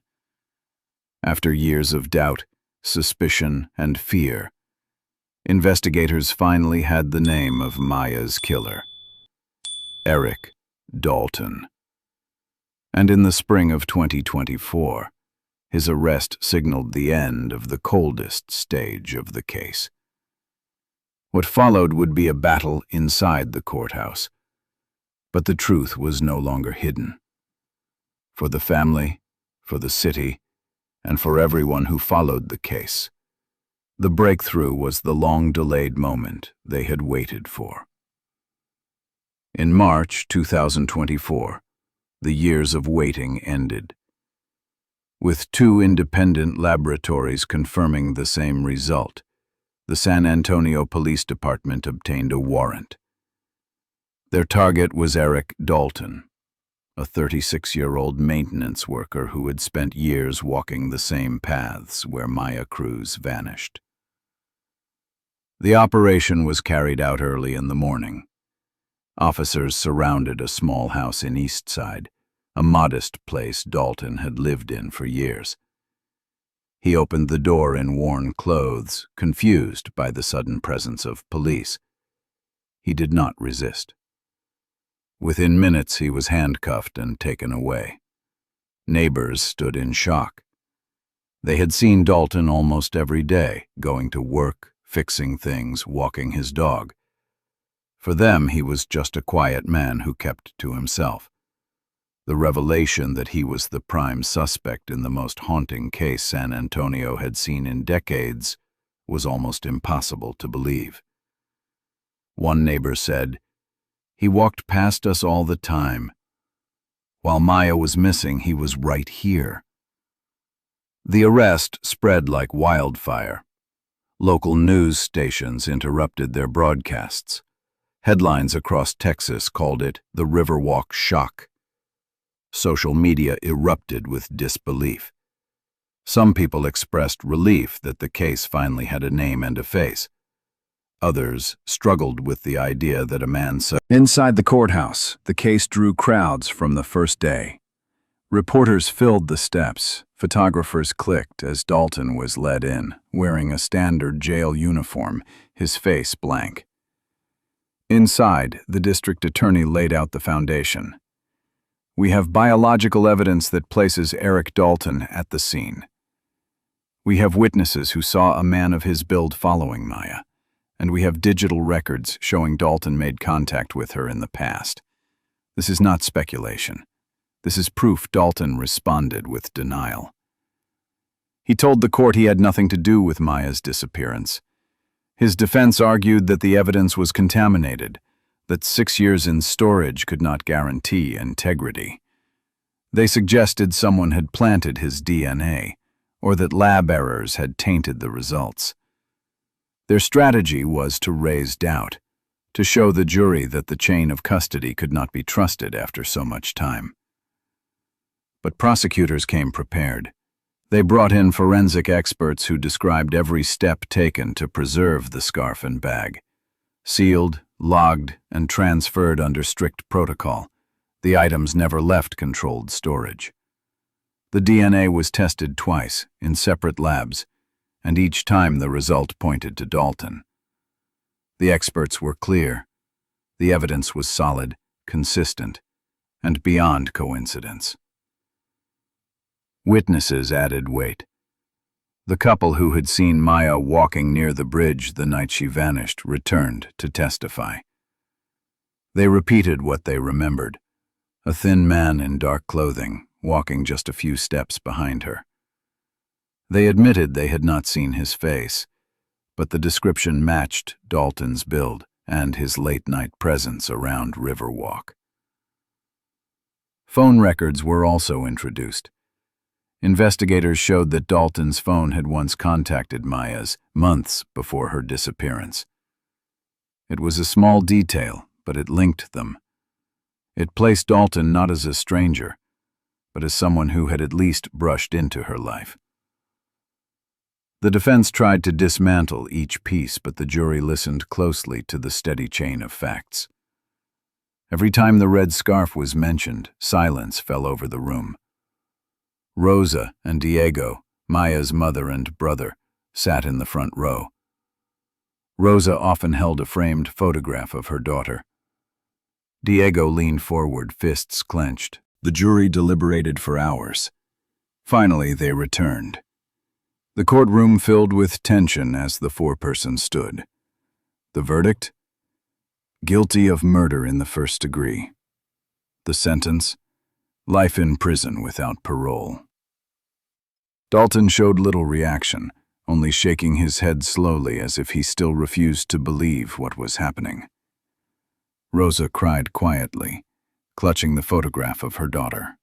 After years of doubt, suspicion, and fear, investigators finally had the name of Maya's killer, Eric Dalton. And in the spring of 2024, his arrest signaled the end of the coldest stage of the case. What followed would be a battle inside the courthouse. But the truth was no longer hidden. For the family, for the city, and for everyone who followed the case, the breakthrough was the long-delayed moment they had waited for. In March 2024, the years of waiting ended. With 2 independent laboratories confirming the same result, the San Antonio Police Department obtained a warrant. Their target was Eric Dalton, a 36-year-old maintenance worker who had spent years walking the same paths where Maya Cruz vanished. The operation was carried out early in the morning. Officers surrounded a small house in East Side, a modest place Dalton had lived in for years. He opened the door in worn clothes, confused by the sudden presence of police. He did not resist. Within minutes, he was handcuffed and taken away. Neighbors stood in shock. They had seen Dalton almost every day, going to work, fixing things, walking his dog. For them, he was just a quiet man who kept to himself. The revelation that he was the prime suspect in the most haunting case San Antonio had seen in decades was almost impossible to believe. One neighbor said, "He walked past us all the time. While Maya was missing, he was right here." The arrest spread like wildfire. Local news stations interrupted their broadcasts. Headlines across Texas called it the Riverwalk shock. Social media erupted with disbelief. Some people expressed relief that the case finally had a name and a face. Others struggled with the idea that a man so. Inside the courthouse, the case drew crowds from the first day. Reporters filled the steps. Photographers clicked as Dalton was led in, wearing a standard jail uniform, his face blank. Inside, the district attorney laid out the foundation. We have biological evidence that places Eric Dalton at the scene. We have witnesses who saw a man of his build following Maya, and we have digital records showing Dalton made contact with her in the past. This is not speculation. This is proof Dalton responded with denial. He told the court he had nothing to do with Maya's disappearance. His defense argued that the evidence was contaminated, that 6 years in storage could not guarantee integrity. They suggested someone had planted his DNA, or that lab errors had tainted the results. Their strategy was to raise doubt, to show the jury that the chain of custody could not be trusted after so much time. But prosecutors came prepared. They brought in forensic experts who described every step taken to preserve the scarf and bag. Sealed, logged, and transferred under strict protocol, the items never left controlled storage. The DNA was tested twice, in separate labs, and each time the result pointed to Dalton. The experts were clear. The evidence was solid, consistent, and beyond coincidence. Witnesses added weight. The couple who had seen Maya walking near the bridge the night she vanished returned to testify. They repeated what they remembered: a thin man in dark clothing, walking just a few steps behind her. They admitted they had not seen his face, but the description matched Dalton's build and his late-night presence around Riverwalk. Phone records were also introduced. Investigators showed that Dalton's phone had once contacted Maya's months before her disappearance. It was a small detail, but it linked them. It placed Dalton not as a stranger, but as someone who had at least brushed into her life. The defense tried to dismantle each piece, but the jury listened closely to the steady chain of facts. Every time the red scarf was mentioned, silence fell over the room. Rosa and Diego, Maya's mother and brother, sat in the front row. Rosa often held a framed photograph of her daughter. Diego leaned forward, fists clenched. The jury deliberated for hours. Finally, they returned. The courtroom filled with tension as the foreperson stood. The verdict? Guilty of murder in the first degree. The sentence? Life in prison without parole. Dalton showed little reaction, only shaking his head slowly as if he still refused to believe what was happening. Rosa cried quietly, clutching the photograph of her daughter.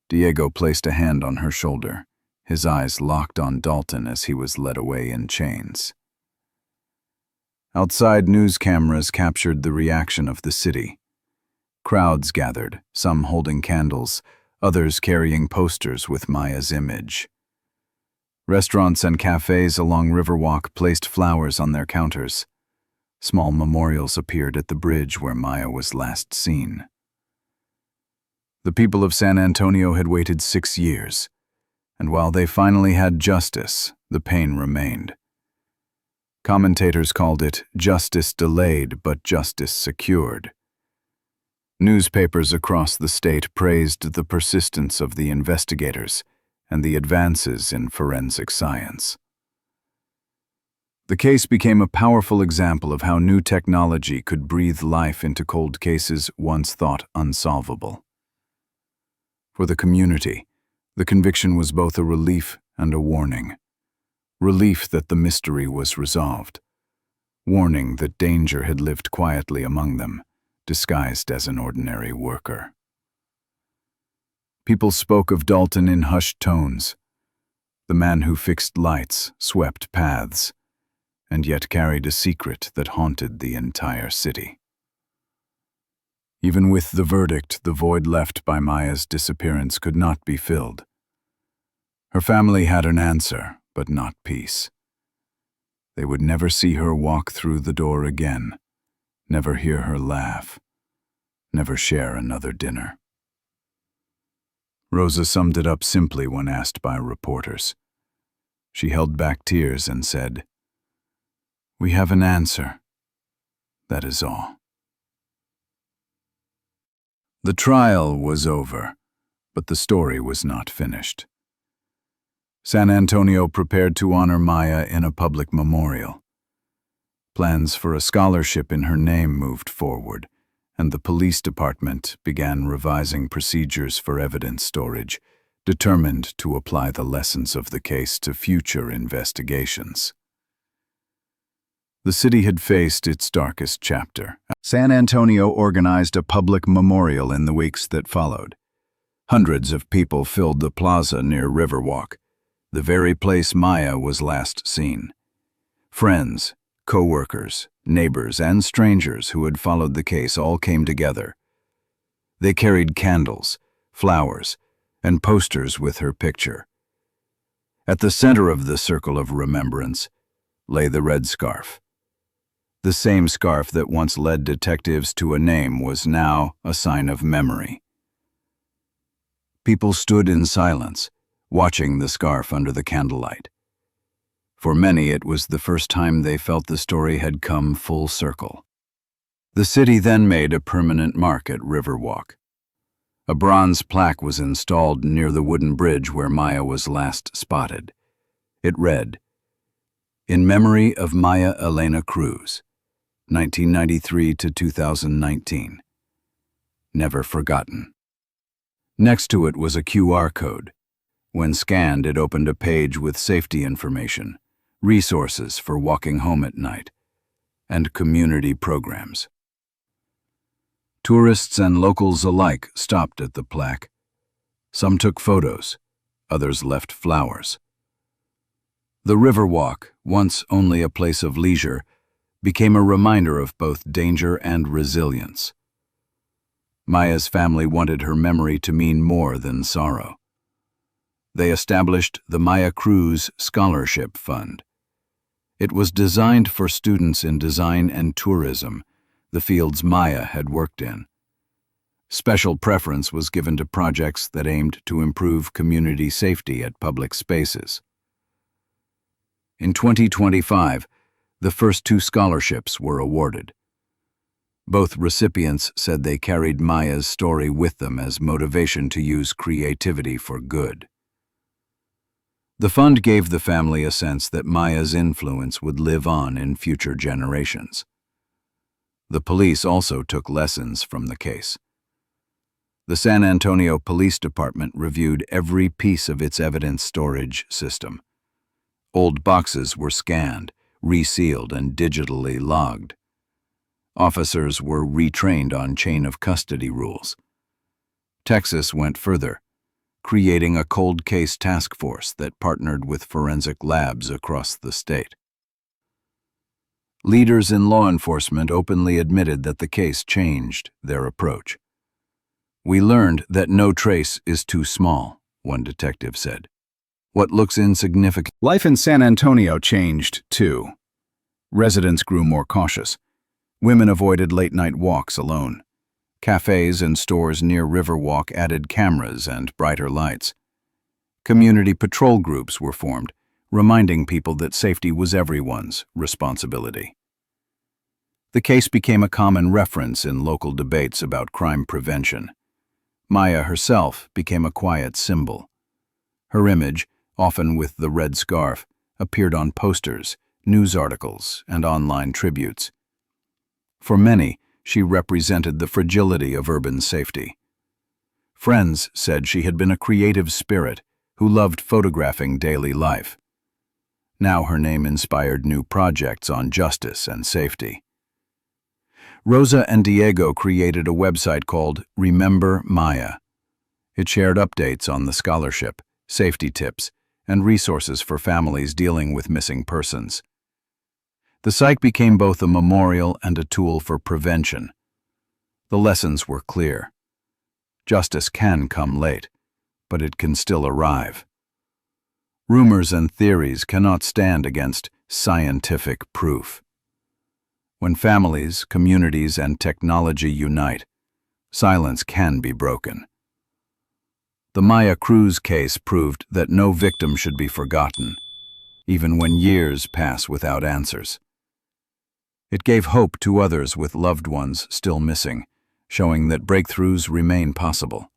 Diego placed a hand on her shoulder, his eyes locked on Dalton as he was led away in chains. Outside, news cameras captured the reaction of the city. Crowds gathered, some holding candles, others carrying posters with Maya's image. Restaurants and cafes along Riverwalk placed flowers on their counters. Small memorials appeared at the bridge where Maya was last seen. The people of San Antonio had waited 6 years, and while they finally had justice, the pain remained. Commentators called it justice delayed but justice secured. Newspapers across the state praised the persistence of the investigators and the advances in forensic science. The case became a powerful example of how new technology could breathe life into cold cases once thought unsolvable. For the community, the conviction was both a relief and a warning. Relief that the mystery was resolved. Warning that danger had lived quietly among them, disguised as an ordinary worker. People spoke of Dalton in hushed tones. The man who fixed lights, swept paths, and yet carried a secret that haunted the entire city. Even with the verdict, the void left by Maya's disappearance could not be filled. Her family had an answer, but not peace. They would never see her walk through the door again, never hear her laugh, never share another dinner. Rosa summed it up simply when asked by reporters. She held back tears and said, "We have an answer. That is all." The trial was over, but the story was not finished. San Antonio prepared to honor Maya in a public memorial. Plans for a scholarship in her name moved forward, and the police department began revising procedures for evidence storage, determined to apply the lessons of the case to future investigations. The city had faced its darkest chapter. San Antonio organized a public memorial in the weeks that followed. Hundreds of people filled the plaza near Riverwalk, the very place Maya was last seen. Friends, co-workers, neighbors, and strangers who had followed the case all came together. They carried candles, flowers, and posters with her picture. At the center of the circle of remembrance lay the red scarf. The same scarf that once led detectives to a name was now a sign of memory. People stood in silence, watching the scarf under the candlelight. For many, it was the first time they felt the story had come full circle. The city then made a permanent mark at Riverwalk. A bronze plaque was installed near the wooden bridge where Maya was last spotted. It read, "In memory of Maya Elena Cruz, 1993 to 2019. Never forgotten." Next to it was a QR code. When scanned, it opened a page with safety information, resources for walking home at night, and community programs. Tourists and locals alike stopped at the plaque. Some took photos, others left flowers. The Riverwalk, once only a place of leisure, became a reminder of both danger and resilience. Maya's family wanted her memory to mean more than sorrow. They established the Maya Cruz Scholarship Fund. It was designed for students in design and tourism, the fields Maya had worked in. Special preference was given to projects that aimed to improve community safety at public spaces. In 2025, the first 2 scholarships were awarded. Both recipients said they carried Maya's story with them as motivation to use creativity for good. The fund gave the family a sense that Maya's influence would live on in future generations. The police also took lessons from the case. The San Antonio Police Department reviewed every piece of its evidence storage system. Old boxes were scanned, resealed, and digitally logged. Officers were retrained on chain of custody rules. Texas went further, creating a cold case task force that partnered with forensic labs across the state. Leaders in law enforcement openly admitted that the case changed their approach. "We learned that no trace is too small," one detective said. "What looks insignificant." Life in San Antonio changed, too. Residents grew more cautious. Women avoided late-night walks alone. Cafes and stores near Riverwalk added cameras and brighter lights. Community patrol groups were formed, reminding people that safety was everyone's responsibility. The case became a common reference in local debates about crime prevention. Maya herself became a quiet symbol. Her image, often with the red scarf, appeared on posters, news articles, and online tributes. For many, she represented the fragility of urban safety. Friends said she had been a creative spirit who loved photographing daily life. Now her name inspired new projects on justice and safety. Rosa and Diego created a website called Remember Maya. It shared updates on the scholarship, safety tips, and resources for families dealing with missing persons. The site became both a memorial and a tool for prevention. The lessons were clear. Justice can come late, but it can still arrive. Rumors and theories cannot stand against scientific proof. When families, communities, and technology unite, silence can be broken. The Maya Cruz case proved that no victim should be forgotten, even when years pass without answers. It gave hope to others with loved ones still missing, showing that breakthroughs remain possible.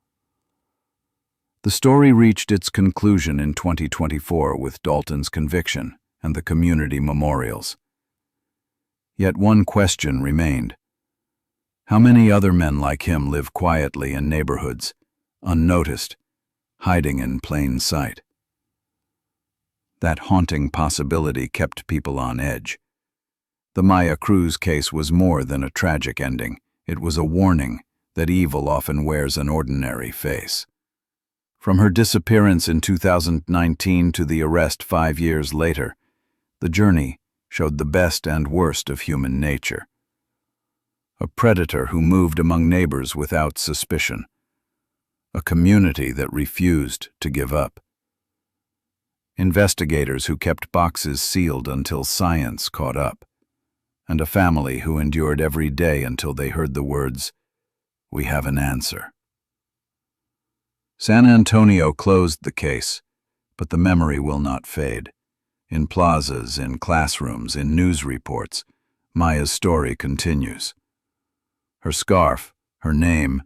The story reached its conclusion in 2024 with Dalton's conviction and the community memorials. Yet one question remained. How many other men like him live quietly in neighborhoods, unnoticed, hiding in plain sight? That haunting possibility kept people on edge. The Maya Cruz case was more than a tragic ending. It was a warning that evil often wears an ordinary face. From her disappearance in 2019 to the arrest 5 years later, the journey showed the best and worst of human nature. A predator who moved among neighbors without suspicion. A community that refused to give up. Investigators who kept boxes sealed until science caught up. And a family who endured every day until they heard the words, "We have an answer." San Antonio closed the case, but the memory will not fade. In plazas, in classrooms, in news reports, Maya's story continues. Her scarf, her name,